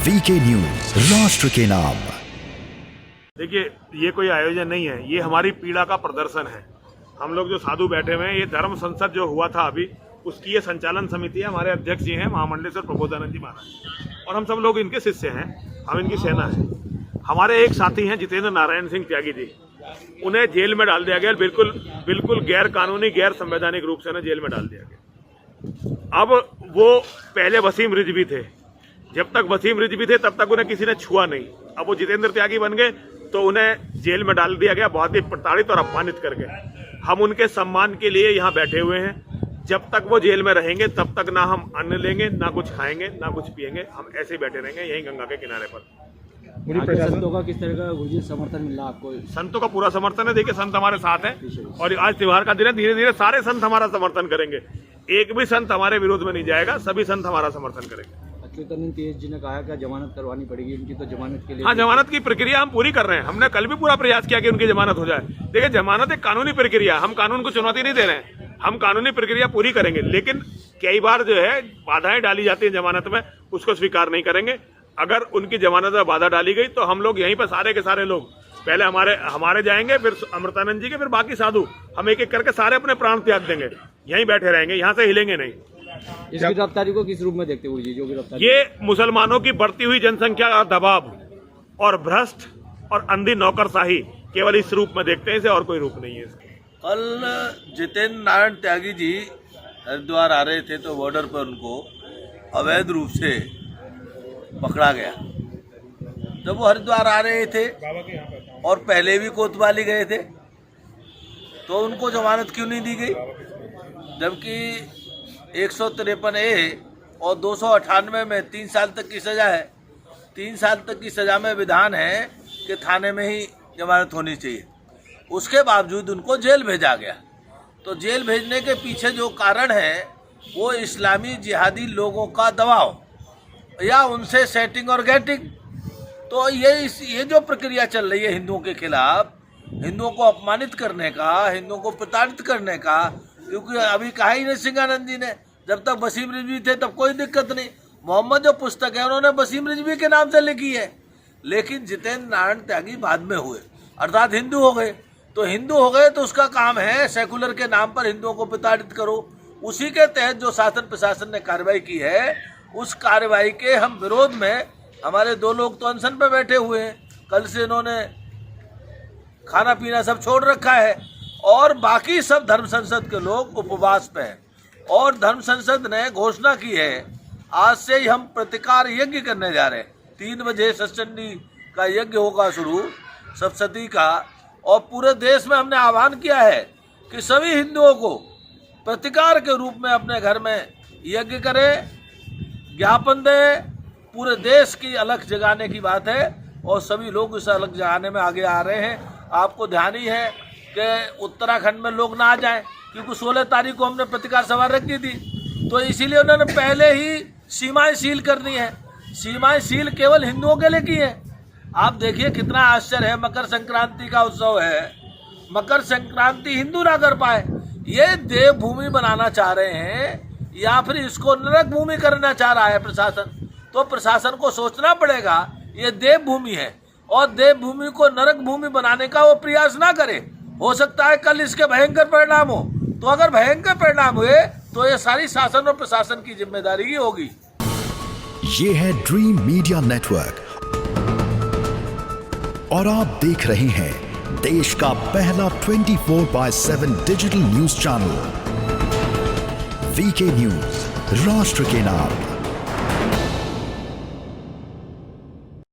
VK news, राष्ट्र के नाम। देखिए, ये कोई आयोजन नहीं है, ये हमारी पीड़ा का प्रदर्शन है। हम लोग जो साधु बैठे हुए हैं, ये धर्म संसद जो हुआ था अभी, उसकी ये संचालन समिति है। हमारे अध्यक्ष जी हैं महामंडलेश्वर प्रबोधानंद जी महाराज, और हम सब लोग इनके शिष्य हैं, हम इनकी सेना है। हमारे एक साथी हैं जितेंद्र नारायण सिंह त्यागी जी, उन्हें जेल में डाल दिया गया, बिल्कुल गैर कानूनी, गैर संवैधानिक रूप से उन्हें जेल में डाल दिया गया। अब वो पहले वसीम रिजवी थे, जब तक वसीम रिजवी थे तब तक उन्हें किसी ने छुआ नहीं। अब वो जितेंद्र त्यागी बन गए तो उन्हें जेल में डाल दिया गया, बहुत ही प्रताड़ित और अपमानित करके। हम उनके सम्मान के लिए यहाँ बैठे हुए हैं। जब तक वो जेल में रहेंगे तब तक ना हम अन्न लेंगे, ना कुछ खाएंगे, ना कुछ पिएंगे। हम ऐसे ही बैठे रहेंगे यहीं गंगा के किनारे पर। संतों का किस तरह का गुरुजी समर्थन मिला आपको? संतों का पूरा समर्थन है। देखिए, संत हमारे साथ हैं और आज त्योहार का दिन है। धीरे धीरे सारे संत हमारा समर्थन करेंगे, एक भी संत हमारे विरोध में नहीं जाएगा, सभी संत हमारा समर्थन करेंगे। अच्युतानंद तेज जी ने कहा कि जमानत करवानी पड़ेगी इनकी, तो जमानत के लिए? हाँ, जमानत की प्रक्रिया हम पूरी कर रहे हैं। हमने कल भी पूरा प्रयास किया कि उनकी जमानत हो जाए। देखिए, जमानत एक कानूनी प्रक्रिया, हम कानून को चुनौती नहीं दे रहे हैं, हम कानूनी प्रक्रिया पूरी करेंगे। लेकिन कई बार जो है बाधाएं डाली जाती है जमानत में, उसको स्वीकार नहीं करेंगे। अगर उनकी जमानत में बाधा डाली गई तो हम लोग यहीं पर सारे के सारे लोग पहले हमारे जाएंगे, फिर अमृतानंद जी के, फिर बाकी साधु, हम एक एक करके सारे अपने प्राण त्याग देंगे, यहीं बैठे रहेंगे, यहाँ से हिलेंगे नहीं। इस गिरफ्तारी को किस रूप में देखते हो जी? जो गिरफ्तारी, ये मुसलमानों की बढ़ती हुई जनसंख्या का दबाव और भ्रष्ट और अंधी नौकरशाही, केवल इस रूप में देखते हैं, इसे और कोई रूप नहीं है। कल जितेंद्र नारायण त्यागी जी हरिद्वार आ रहे थे तो बॉर्डर पर उनको अवैध रूप से पकड़ा गया। जब वो हरिद्वार आ रहे थे और पहले भी कोतवाली गए थे, तो उनको जमानत क्यों नहीं दी गई? जबकि 153A और 298 में 3 साल तक की सजा है। 3 साल तक की सजा में विधान है कि थाने में ही जमानत होनी चाहिए। उसके बावजूद उनको जेल भेजा गया। तो जेल भेजने के पीछे जो कारण है वो इस्लामी जिहादी लोगों का दबाव या उनसे सेटिंग और गेटिंग। तो ये जो प्रक्रिया चल रही है हिंदुओं के खिलाफ, हिंदुओं को अपमानित करने का, हिंदुओं को प्रताड़ित करने का, क्योंकि अभी कहा ही नहीं सिंगानंद जी ने, जब तक वसीम रिजवी थे तब कोई दिक्कत नहीं। मोहम्मद जो पुस्तक है उन्होंने वसीम रिजवी के नाम से लिखी है, लेकिन जितेंद्र नारायण त्यागी बाद में हुए, अर्थात हिंदू हो गए। तो हिंदू हो गए तो उसका काम है सेकुलर के नाम पर हिंदुओं को प्रताड़ित करो। उसी के तहत जो शासन प्रशासन ने कार्रवाई की है, उस कार्रवाई के हम विरोध में हमारे 2 लोग तो अनशन पे बैठे हुए हैं। कल से इन्होंने खाना पीना सब छोड़ रखा है और बाकी सब धर्म संसद के लोग उपवास पे हैं। और धर्म संसद ने घोषणा की है, आज से ही हम प्रतिकार यज्ञ करने जा रहे हैं। 3 बजे सप्तचंडी का यज्ञ होगा शुरू, सप्तशती का। और पूरे देश में हमने आह्वान किया है कि सभी हिंदुओं को प्रतिकार के रूप में अपने घर में यज्ञ करें, ज्ञापन दें। पूरे देश की अलख जगाने की बात है और सभी लोग इस अलख जगाने में आगे आ रहे हैं। आपको ध्यान ही है कि उत्तराखंड में लोग ना आ जाएं, क्योंकि 16 तारीख को हमने प्रतिकार सभा रखी थी, तो इसीलिए उन्होंने पहले ही सीमाएं सील करनी है। सीमाएं सील केवल हिंदुओं के लिए की है। आप देखिए कितना आश्चर्य है, मकर संक्रांति का उत्सव है, मकर संक्रांति हिंदू ना कर पाए। ये देवभूमि बनाना चाह रहे हैं या फिर इसको नरक भूमि करना चाह रहा है प्रशासन। तो प्रशासन को सोचना पड़ेगा, ये देवभूमि है और देवभूमि को नरक भूमि बनाने का वो प्रयास ना करे। हो सकता है कल इसके भयंकर परिणाम हो, तो अगर भयंकर परिणाम हुए तो ये सारी शासन और प्रशासन की जिम्मेदारी ही होगी। ये है ड्रीम मीडिया नेटवर्क और आप देख रहे हैं देश का पहला 24/7 digital news channel VK news, राष्ट्र के नाम।